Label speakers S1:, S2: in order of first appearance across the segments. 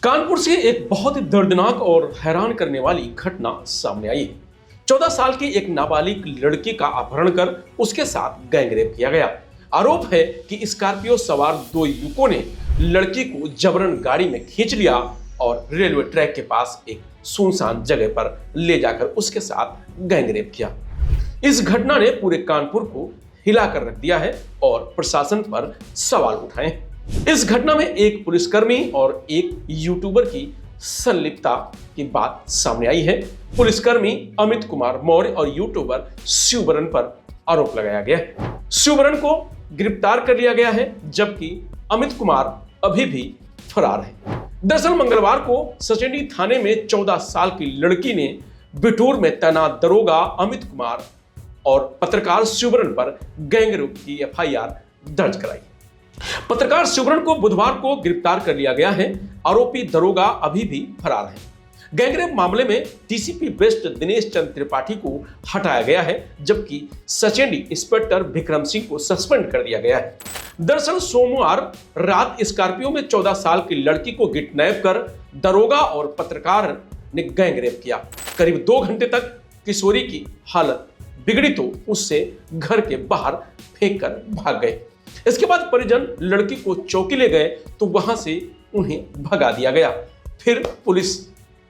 S1: कानपुर से एक बहुत ही दर्दनाक और हैरान करने वाली घटना सामने आई है। 14 साल की एक नाबालिग लड़की का अपहरण कर उसके साथ गैंगरेप किया गया। आरोप है कि स्कॉर्पियो सवार दो युवकों ने लड़की को जबरन गाड़ी में खींच लिया और रेलवे ट्रैक के पास एक सुनसान जगह पर ले जाकर उसके साथ गैंगरेप किया। इस घटना ने पूरे कानपुर को हिलाकर रख दिया है और प्रशासन पर सवाल उठाए हैं। इस घटना में एक पुलिसकर्मी और एक यूट्यूबर की संलिप्तता की बात सामने आई है। पुलिसकर्मी अमित कुमार मौर्य और यूट्यूबर शिवबरन पर आरोप लगाया गया है। शिवबरन को गिरफ्तार कर लिया गया है, जबकि अमित कुमार अभी भी फरार है। दरअसल मंगलवार को सचेंडी थाने में 14 साल की लड़की ने बिठूर में तैनात दरोगा अमित कुमार और पत्रकार शिवबरन पर गैंगरेप की एफआईआर दर्ज कराई। पत्रकार शिवबरन को बुधवार को गिरफ्तार कर लिया गया है। आरोपी दरोगा अभी भी फरार है। गैंगरेप मामले में डीसीपी वेस्ट दिनेश चंद्र त्रिपाठी को हटाया गया है, जबकि सचेंडी इंस्पेक्टर विक्रम सिंह को सस्पेंड कर दिया गया है। दरअसल सोमवार रात स्कॉर्पियो में 14 साल की लड़की को किडनैप कर दरोगा और पत्रकार ने गैंगरेप किया। करीब 2 घंटे तक किशोरी की हालत बिगड़ी तो उससे घर के बाहर फेंक कर भाग गए। इसके बाद परिजन लड़की को चौकी ले गए तो वहां से उन्हें भगा दिया गया। फिर पुलिस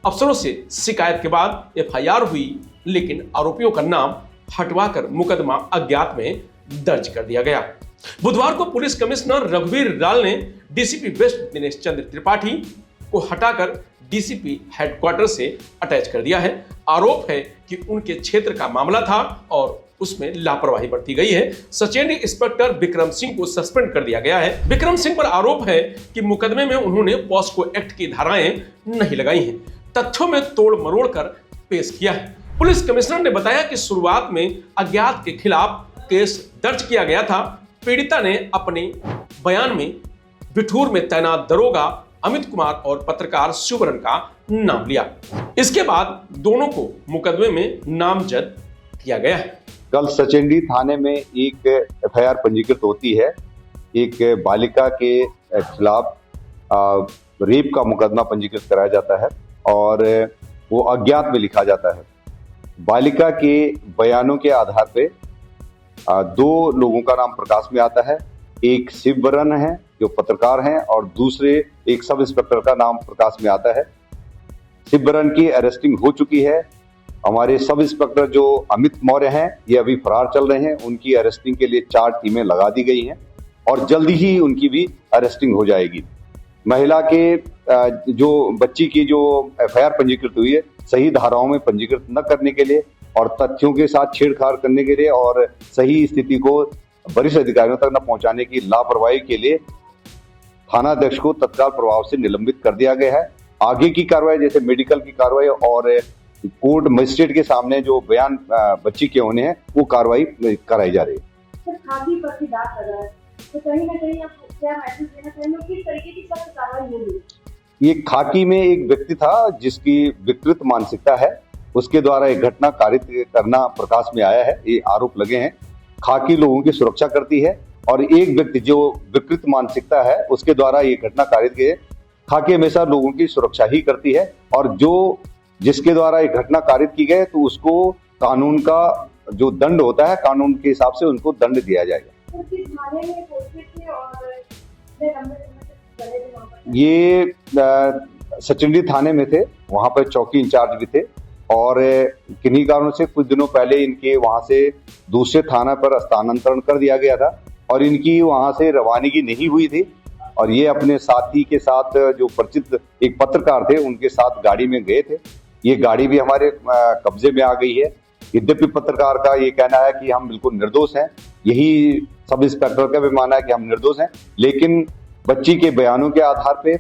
S1: अफसरों से शिकायत के बाद एफआईआर हुई, लेकिन आरोपियों का नाम हटवाकर मुकदमा अज्ञात में दर्ज कर दिया गया। बुधवार को पुलिस कमिश्नर रघुवीर लाल ने डीसीपी वेस्ट दिनेश चंद्र त्रिपाठी को हटाकर डीसीपी हेडक्वार्टर से अटैच कर दिया है। आरोप है कि उनके क्षेत्र का मामला था और उसमें लापरवाही बरती गई है। सचेंडी इंस्पेक्टर विक्रम सिंह को सस्पेंड कर दिया गया है। विक्रम सिंह पर आरोप है कि मुकदमे में उन्होंने पॉस्को एक्ट की धाराएं नहीं लगाई हैं, तथ्यों में तोड़ मरोड़ कर पेश किया है। पुलिस कमिश्नर ने बताया कि शुरुआत में अज्ञात के खिलाफ केस दर्ज किया गया था। पीड़िता ने अपने बयान में बिठूर में तैनात दरोगा अमित कुमार और पत्रकार शिवबरन का नाम लिया। इसके बाद दोनों को मुकदमे में नामजद किया गया है।
S2: कल सचेंडी थाने में एक एफआईआर पंजीकृत होती है। एक बालिका के खिलाफ रेप का मुकदमा पंजीकृत कराया जाता है और वो अज्ञात में लिखा जाता है। बालिका के बयानों के आधार पे 2 लोगों का नाम प्रकाश में आता है। एक शिवबरन है जो पत्रकार हैं और दूसरे एक सब इंस्पेक्टर का नाम प्रकाश में आता है। शिवबरन की अरेस्टिंग हो चुकी है। हमारे सब इंस्पेक्टर जो अमित मौर्य हैं ये अभी फरार चल रहे हैं। उनकी अरेस्टिंग के लिए 4 टीमें लगा दी गई हैं और जल्दी ही उनकी भी अरेस्टिंग हो जाएगी। महिला के जो बच्ची की जो एफआईआर पंजीकृत हुई है सही धाराओं में पंजीकृत न करने के लिए और तथ्यों के साथ छेड़छाड़ करने के लिए और सही स्थिति को वरिष्ठ अधिकारियों तक न पहुंचाने की लापरवाही के लिए थानाध्यक्ष को तत्काल प्रभाव से निलंबित कर दिया गया है। आगे की कार्रवाई जैसे मेडिकल की कार्रवाई और कोर्ट मजिस्ट्रेट के सामने जो बयान बच्ची के होने हैं वो कार्रवाई कराई जा रही है।
S3: खाकी पर भी दाग लगा है, तो कहीं ना कहीं आप क्या मैसेज देना चाहेंगे, किस तरीके की सख्त कार्रवाई होगी?
S2: ये खाकी में एक व्यक्ति था जिसकी विकृत मानसिकता है, उसके द्वारा एक घटना कारित करना प्रकाश में आया है। ये आरोप लगे हैं। खाकी लोगों की सुरक्षा करती है और एक व्यक्ति जो विकृत मानसिकता है उसके द्वारा ये घटना कारित की है। खाकी हमेशा लोगों की सुरक्षा ही करती है और जिसके द्वारा एक घटना कारित की गई तो उसको कानून का जो दंड होता है कानून के हिसाब से उनको दंड दिया जाएगा। ये सचेंडी थाने में थे, वहां पर चौकी इंचार्ज भी थे और किन्हीं कारणों से कुछ दिनों पहले इनके वहां से दूसरे थाना पर स्थानांतरण कर दिया गया था और इनकी वहां से रवानगी नहीं हुई थी और ये अपने साथी के साथ जो परिचित एक पत्रकार थे उनके साथ गाड़ी में गए थे। ये गाड़ी भी हमारे कब्जे में आ गई है। यद्यपि पत्रकार का ये कहना है कि हम बिल्कुल निर्दोष हैं, यही सब इंस्पेक्टर का भी मानना है कि हम निर्दोष हैं, लेकिन बच्ची के बयानों के आधार पे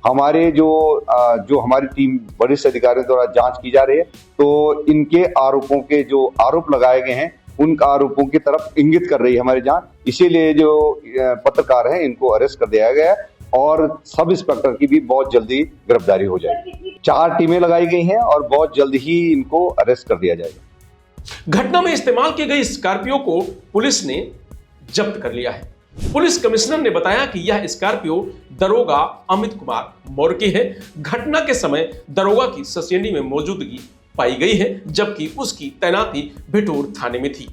S2: हमारे जो हमारी टीम वरिष्ठ अधिकारियों द्वारा जांच की जा रही है तो इनके आरोपों के जो आरोप लगाए गए हैं उन आरोपों की तरफ इंगित कर रही है हमारी जांच। इसीलिए जो पत्रकार हैं इनको अरेस्ट कर दिया गया है और सब इंस्पेक्टर की भी बहुत जल्दी गिरफ्तारी हो जाएगी। 4 टीमें लगाई गई हैं और बहुत जल्द ही इनको अरेस्ट कर दिया जाएगा।
S1: घटना में इस्तेमाल की गई स्कॉर्पियो को पुलिस ने जब्त कर लिया है। पुलिस कमिश्नर ने बताया कि यह स्कॉर्पियो दरोगा अमित कुमार मौर्य की है। घटना के समय दरोगा की ससेनी में मौजूदगी पाई गई है, जबकि उसकी तैनाती भिटूर थाने में थी।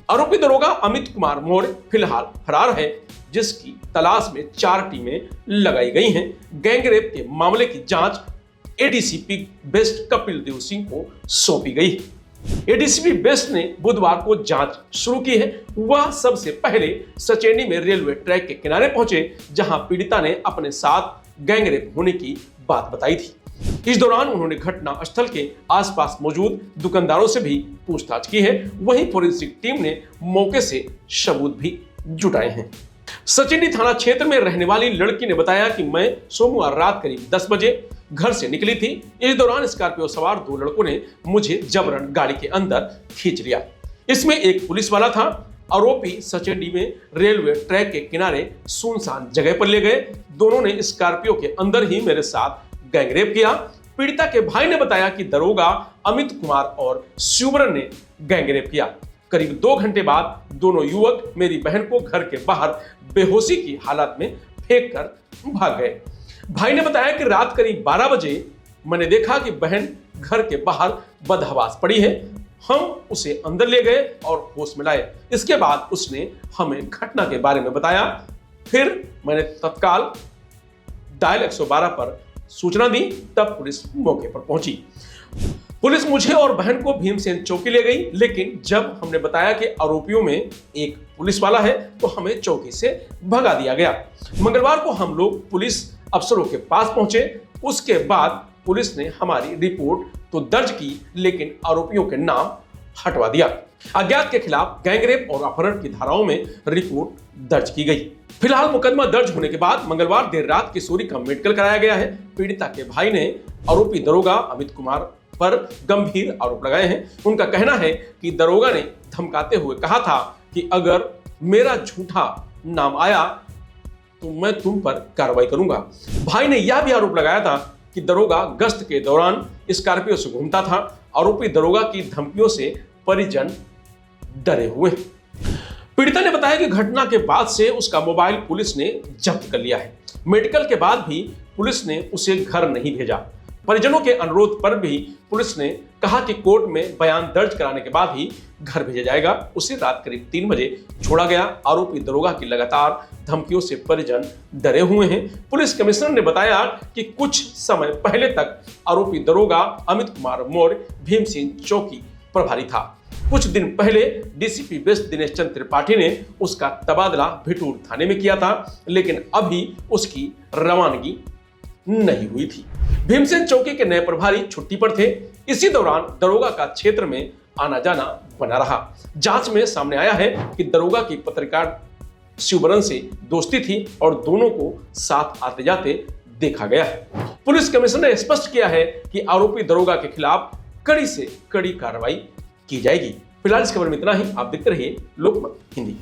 S1: आरोपी दरोगा अमित कुमार मौर्य फिलहाल फरार है, जिसकी तलाश में 4 टीमें लगाई गई हैं। गैंगरेप के मामले की जांच एडीसीपी बेस्ट कपिल देव सिंह को सौंपी गई है। एडीसीपी बेस्ट ने बुधवार को जांच शुरू की है। वह सबसे पहले सचेनी में रेलवे ट्रैक के किनारे पहुंचे, जहां पीड़िता ने अपने साथ गैंगरेप होने की बात बताई थी। इस दौरान उन्होंने घटना स्थल के आसपास मौजूद दुकानदारों से भी पूछताछ की है। वहीं फोरेंसिक टीम ने मौके से सबूत भी जुटाए हैं। सचिनी थाना क्षेत्र में रहने वाली लड़की ने बताया कि मैं सोमवार रात करीब 10 बजे घर से निकली थी। इस दौरान स्कॉर्पियो सवार 2 लड़कों ने मुझे जबरन गाड़ी के अंदर खींच लिया। इसमें एक पुलिस वाला था। आरोपी सचेनी में रेलवे ट्रैक के किनारे सुनसान जगह पर ले गए। दोनों ने स्कॉर्पियो के अंदर ही मेरे साथ गैंगरेप किया। पीड़िता के भाई ने बताया कि दरोगा अमित कुमार और शिवरन ने गैंगरेप किया। करीब 2 घंटे बाद दोनों युवक मेरी बहन को घर के बाहर बेहोशी की हालत में फेंक कर भाग गए। भाई ने बताया कि रात करीब 12 बजे मैंने देखा कि बहन घर के बाहर बदहवास पड़ी है। हम उसे अंदर ले गए और होश में लाए। इसके बाद उसने हमें घटना के बारे में बताया। फिर मैंने तत्काल डायल 112 पर सूचना दी। तब पुलिस मौके पर पहुंची। पुलिस मुझे और बहन को भीमसेन चौकी ले गई, लेकिन जब हमने बताया कि आरोपियों में एक पुलिस वाला है तो हमें चौकी से भगा दिया गया। मंगलवार को हम लोग पुलिस अफसरों के पास पहुंचे। उसके बाद पुलिस ने हमारी रिपोर्ट तो दर्ज की, लेकिन आरोपियों के नाम हटवा दिया। अज्ञात के खिलाफ गैंगरेप और अपहरण की धाराओं में रिपोर्ट दर्ज की गई। फिलहाल मुकदमा दर्ज होने के बाद मंगलवार देर रात किशोरी का मेडिकल कराया गया है। पीड़िता के भाई ने आरोपी दरोगा अमित कुमार पर गंभीर आरोप लगाए हैं। उनका कहना है कि दरोगा ने धमकाते हुए कहा था कि अगर मेरा झूठा नाम आया तो मैं तुम पर कार्रवाई करूंगा। भाई ने यह भी आरोप लगाया था कि दरोगा गश्त के दौरान स्कॉर्पियो से घूमता था। आरोपी दरोगा की धमकियों से परिजन डरे हुए हैं। पीड़िता ने बताया कि घटना के बाद से उसका मोबाइल पुलिस ने जब्त कर लिया है। मेडिकल के बाद भी पुलिस ने उसे घर नहीं भेजा। परिजनों के अनुरोध पर भी पुलिस ने कहा कि कोर्ट में बयान दर्ज कराने के बाद ही घर भेजा जाएगा। उसे रात करीब 3 बजे छोड़ा गया। आरोपी दरोगा की लगातार धमकियों से परिजन डरे हुए हैं। पुलिस कमिश्नर ने बताया कि कुछ समय पहले तक आरोपी दरोगा अमित कुमार मौर्य भीमसेन चौकी प्रभारी था। कुछ दिन पहले डीसीपी बेस्ट दिनेश चंद्र त्रिपाठी ने उसका तबादला भिटूर थाने में किया था, लेकिन अभी उसकी रवानगी नहीं हुई थी। भीमसेन चौकी के नए प्रभारी छुट्टी पर थे। इसी दौरान दरोगा का क्षेत्र में आना जाना बना रहा। जांच में सामने आया है कि दरोगा की पत्रकार शिवरन से दोस्ती थी और दोनों को साथ आते जाते देखा गया है। पुलिस कमिश्नर ने स्पष्ट किया है कि आरोपी दरोगा के खिलाफ कड़ी से कड़ी कार्रवाई की जाएगी। फिलहाल इस खबर में इतना ही। आप देखते रहिए लोकमत हिंदी।